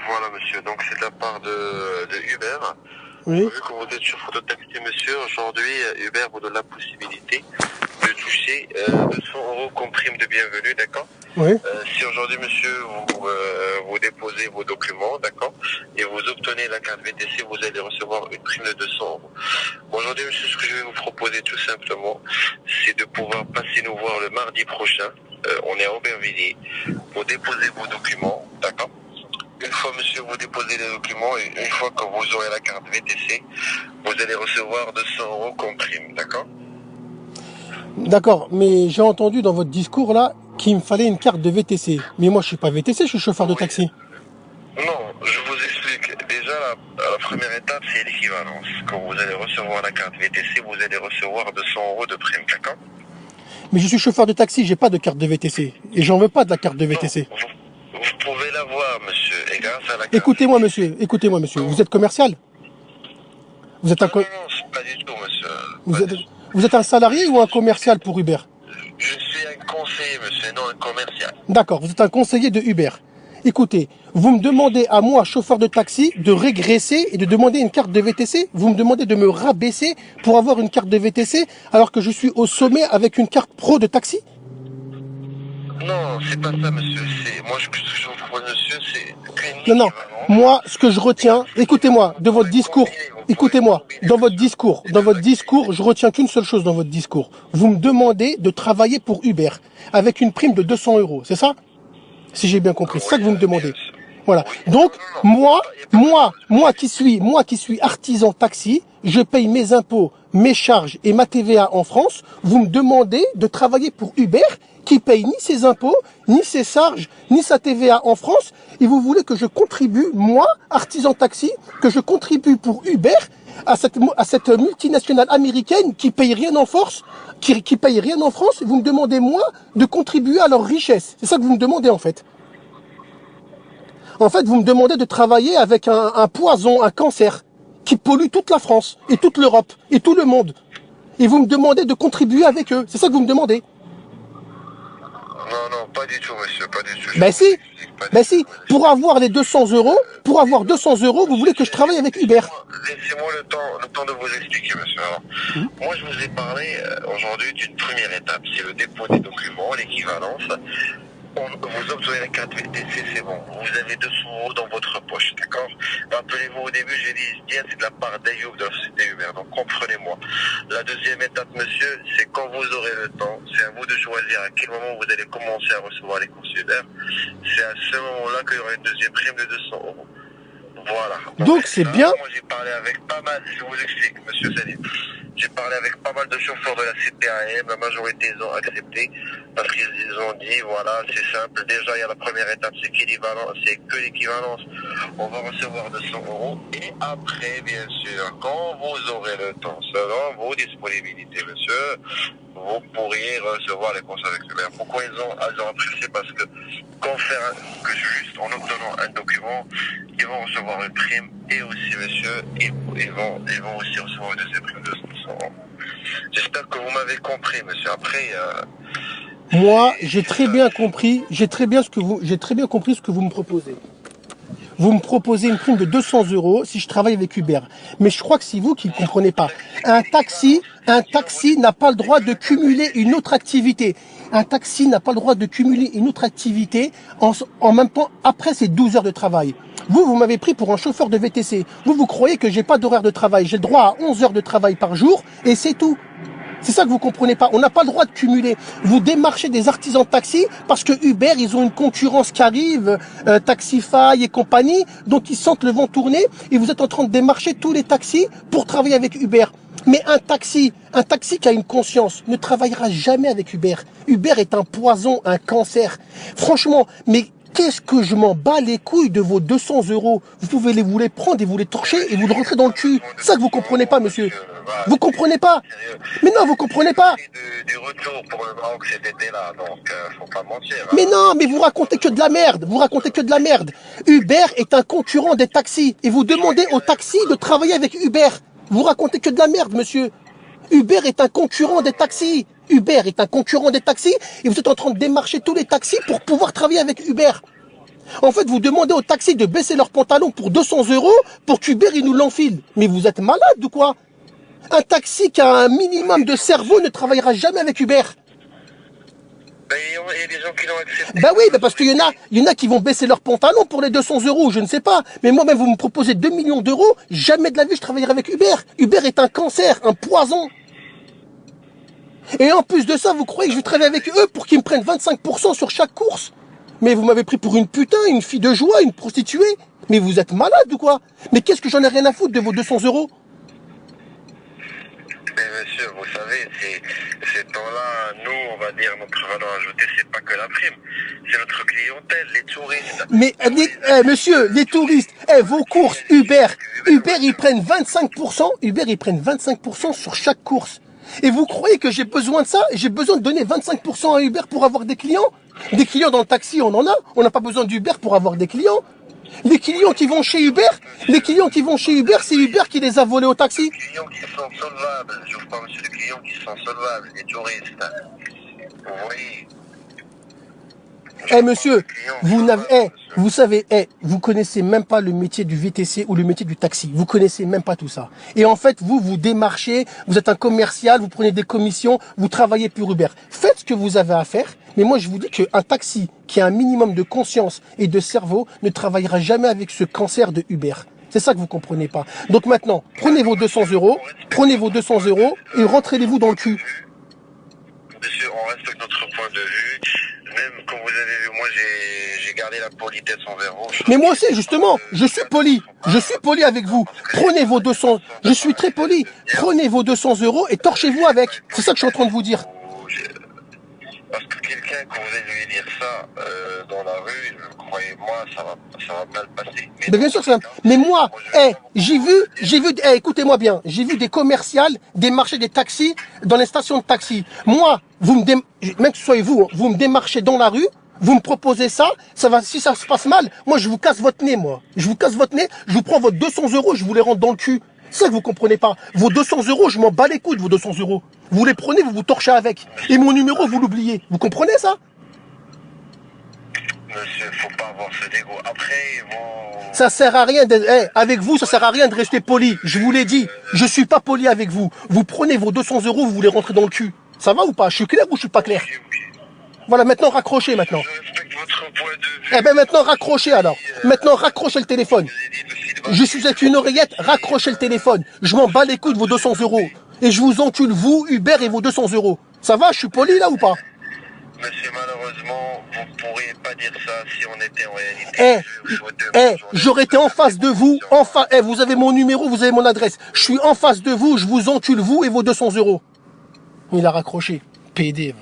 Voilà, monsieur. Donc, c'est de la part de Uber. Oui. Vu que vous êtes sur Phototaxi, monsieur, aujourd'hui, Uber vous donne la possibilité de toucher 200 euros comme prime de bienvenue, d'accord? Oui. Si aujourd'hui, monsieur, vous déposez vos documents, d'accord, et vous obtenez la carte VTC, vous allez recevoir une prime de 200 euros. Aujourd'hui, monsieur, ce que je vais vous proposer tout simplement, c'est de pouvoir passer nous voir le mardi prochain. On est à Aubervilliers pour déposer vos documents, d'accord? Une fois, monsieur, vous déposez les documents et une fois que vous aurez la carte VTC, vous allez recevoir 200 euros comme prime, d'accord? D'accord, mais j'ai entendu dans votre discours là qu'il me fallait une carte de VTC. Mais moi je suis pas VTC, je suis chauffeur de taxi. Non, je vous explique. Déjà, la première étape, c'est l'équivalence. Quand vous allez recevoir la carte VTC, vous allez recevoir 200 euros de prime, d'accord? Mais je suis chauffeur de taxi, j'ai pas de carte de VTC. Et j'en veux pas de la carte de VTC. Non, vous pouvez l'avoir, monsieur, et grâce à la carte... Écoutez-moi monsieur, vous êtes commercial? Vous êtes un, Non, c'est pas du tout, monsieur. vous êtes un salarié ou un commercial pour Uber? Je suis un conseiller, monsieur, non un commercial. D'accord, vous êtes un conseiller de Uber. Écoutez, vous me demandez à moi, chauffeur de taxi, de régresser et de demander une carte de VTC. Vous me demandez de me rabaisser pour avoir une carte de VTC alors que je suis au sommet avec une carte pro de taxi? Non, c'est pas ça, monsieur. Moi, ce que je vous propose, monsieur, c'est qu'une Non, non. équivalence. Moi, ce que je retiens, écoutez-moi, de votre discours, écoutez-moi, dans votre discours, je retiens qu'une seule chose dans votre discours. Vous me demandez de travailler pour Uber avec une prime de 200 euros, c'est ça? Si j'ai bien compris, c'est ça que vous me demandez. Voilà. Donc, moi qui suis artisan taxi, je paye mes impôts, mes charges et ma TVA en France. Vous me demandez de travailler pour Uber, qui paye ni ses impôts, ni ses charges, ni sa TVA en France. Et vous voulez que je contribue, moi, artisan taxi, que je contribue pour Uber à cette multinationale américaine qui paye rien en force, qui paye rien en France. Vous me demandez, moi, de contribuer à leur richesse. C'est ça que vous me demandez, en fait. En fait, vous me demandez de travailler avec un poison, un cancer, qui pollue toute la France, et toute l'Europe, et tout le monde. Et vous me demandez de contribuer avec eux. C'est ça que vous me demandez. Non, pas du tout, monsieur, pas du tout. Ben si, pour avoir les 200 euros, vous voulez que je travaille avec Uber. Laissez-moi le temps de vous expliquer, monsieur. Alors, moi, je vous ai parlé aujourd'hui d'une première étape, c'est le dépôt des documents, l'équivalence. Vous obtenez la carte VTC, c'est bon. Vous avez 200 euros dans votre poche, d'accord? Rappelez-vous, au début, j'ai dit, bien, c'est de la part d'Ayoub de la société Uber, donc comprenez-moi. La deuxième étape, monsieur, c'est quand vous aurez le temps, c'est à vous de choisir à quel moment vous allez commencer à recevoir les courses Uber. C'est à ce moment-là qu'il y aura une deuxième prime de 200 euros. Voilà. Donc c'est bien. Moi, j'ai parlé avec pas mal, je vous explique, monsieur Salim. J'ai parlé avec pas mal de chauffeurs de la CPAM, la majorité ils ont accepté parce qu'ils ont dit voilà, c'est simple. Déjà, il y a la première étape, c'est que l'équivalence. On va recevoir 200 euros et après, bien sûr, quand vous aurez le temps, selon vos disponibilités, monsieur, vous pourriez recevoir les courses avec Uber. Pourquoi ils ont apprécié? Parce que que juste en obtenant un document, ils vont recevoir une prime et aussi, monsieur, ils vont aussi recevoir une deuxième prime de 200 euros. J'espère que vous m'avez compris, monsieur. Après, moi, j'ai très bien compris compris ce que vous me proposez. Vous me proposez une prime de 200 euros si je travaille avec Uber. Mais je crois que c'est vous qui ne comprenez pas. Un taxi n'a pas le droit de cumuler une autre activité. Un taxi n'a pas le droit de cumuler une autre activité en même temps après ses 12 heures de travail. Vous m'avez pris pour un chauffeur de VTC. Vous croyez que j'ai pas d'horaire de travail. J'ai le droit à 11 heures de travail par jour et c'est tout. C'est ça que vous comprenez pas. On n'a pas le droit de cumuler. Vous démarchez des artisans de taxi parce que Uber, ils ont une concurrence qui arrive, Taxify et compagnie, donc ils sentent le vent tourner et vous êtes en train de démarcher tous les taxis pour travailler avec Uber. Mais un taxi qui a une conscience ne travaillera jamais avec Uber. Uber est un poison, un cancer. Franchement, mais qu'est-ce que je m'en bats les couilles de vos 200 euros? Vous pouvez vous les prendre et vous les torcher et vous le rentrer dans le cul. C'est ça que vous comprenez pas, monsieur. Vous comprenez pas? Mais non, vous comprenez pas. Du retour pour le Maroc cet été-là, donc faut pas mentir. Hein. Mais non, mais vous racontez que de la merde. Vous racontez que de la merde. Uber est un concurrent des taxis et vous demandez aux taxis de travailler avec Uber. Vous racontez que de la merde, monsieur. Uber est un concurrent des taxis. Uber est un concurrent des taxis et vous êtes en train de démarcher tous les taxis pour pouvoir travailler avec Uber. En fait, vous demandez au taxi de baisser leurs pantalons pour 200 € pour qu'Uber, il nous l'enfile. Mais vous êtes malade ou quoi? Un taxi qui a un minimum de cerveau ne travaillera jamais avec Uber. Ben, il y a des gens qui l'ont accepté. Bah oui, bah parce qu'il y en a qui vont baisser leurs pantalons pour les 200 €, je ne sais pas. Mais moi-même, vous me proposez 2 millions d'euros, jamais de la vie je travaillerai avec Uber. Uber est un cancer, un poison. Et en plus de ça, vous croyez que je vais travailler avec eux pour qu'ils me prennent 25% sur chaque course? Mais vous m'avez pris pour une putain, une fille de joie, une prostituée. Mais vous êtes malade ou quoi? Mais qu'est-ce que j'en ai rien à foutre de vos 200 €? Mais monsieur, vous savez, ces temps-là, nous, on va dire, notre valeur ajoutée, c'est pas que la prime. C'est notre clientèle, les touristes. Mais monsieur, les touristes, vos courses, Uber, ils prennent 25%, Uber, ils prennent 25% sur chaque course. Et vous croyez que j'ai besoin de ça? J'ai besoin de donner 25% à Uber pour avoir des clients? Des clients dans le taxi, on en a. On n'a pas besoin d'Uber pour avoir des clients. Les clients qui vont chez Uber, c'est Uber qui les a volés au taxi. Les clients qui sont solvables, je vous parle, monsieur, les clients qui sont solvables, les touristes. Vous voyez? Monsieur, vous savez, vous connaissez même pas le métier du VTC ou le métier du taxi. Vous connaissez même pas tout ça. Et en fait, vous démarchez, vous êtes un commercial, vous prenez des commissions, vous travaillez pour Uber. Faites ce que vous avez à faire. Mais moi, je vous dis qu'un taxi qui a un minimum de conscience et de cerveau ne travaillera jamais avec ce cancer de Uber. C'est ça que vous comprenez pas. Donc maintenant, prenez vos 200 € et rentrez-les-vous dans le cul. Monsieur, on respecte notre point de vue. Même quand vous avez vu, moi, j'ai gardé la politesse envers vous. Mais moi aussi, justement, je suis poli. Je suis poli avec vous. Prenez vos 200, je suis très poli. Prenez vos 200 € et torchez-vous avec. C'est ça que je suis en train de vous dire. Parce que quelqu'un, quand vous allez lui dire ça dans la rue, croyez-moi, ça va mal passer. Mais bien sûr, mais moi, j'ai vu, écoutez-moi bien, j'ai vu des commerciales démarcher des taxis dans les stations de taxi. Moi, même que ce soit vous, vous me démarchez dans la rue, vous me proposez ça, si ça se passe mal, moi je vous casse votre nez, moi. Je vous casse votre nez, je vous prends votre 200 €, je vous les rentre dans le cul. C'est ça que vous comprenez pas. Vos 200 €, je m'en bats les couilles de vos 200 €. Vous les prenez, vous vous torchez avec. Et mon numéro, vous l'oubliez. Vous comprenez ça? Monsieur, faut pas avoir ce dégoût. Après, ça sert à rien avec vous, ça sert à rien de rester poli. Je vous l'ai dit. Je suis pas poli avec vous. Vous prenez vos 200 €, vous les rentrez dans le cul. Ça va ou pas? Je suis clair ou je suis pas clair? Voilà, maintenant raccrochez maintenant. je respecte votre point de vue. Eh ben maintenant raccrochez alors. Maintenant raccrochez le téléphone. Je suis avec une oreillette, raccrochez le téléphone. Je m'en bats les couilles de vos 200 €. Et je vous encule, vous, Uber et vos 200 €. Ça va, je suis poli là ou pas? Monsieur, malheureusement, vous ne pourriez pas dire ça si on était en réalité. J'aurais été en face de vous, vous avez mon numéro, vous avez mon adresse. Je suis en face de vous, je vous encule, vous et vos 200 €. Il a raccroché. PD.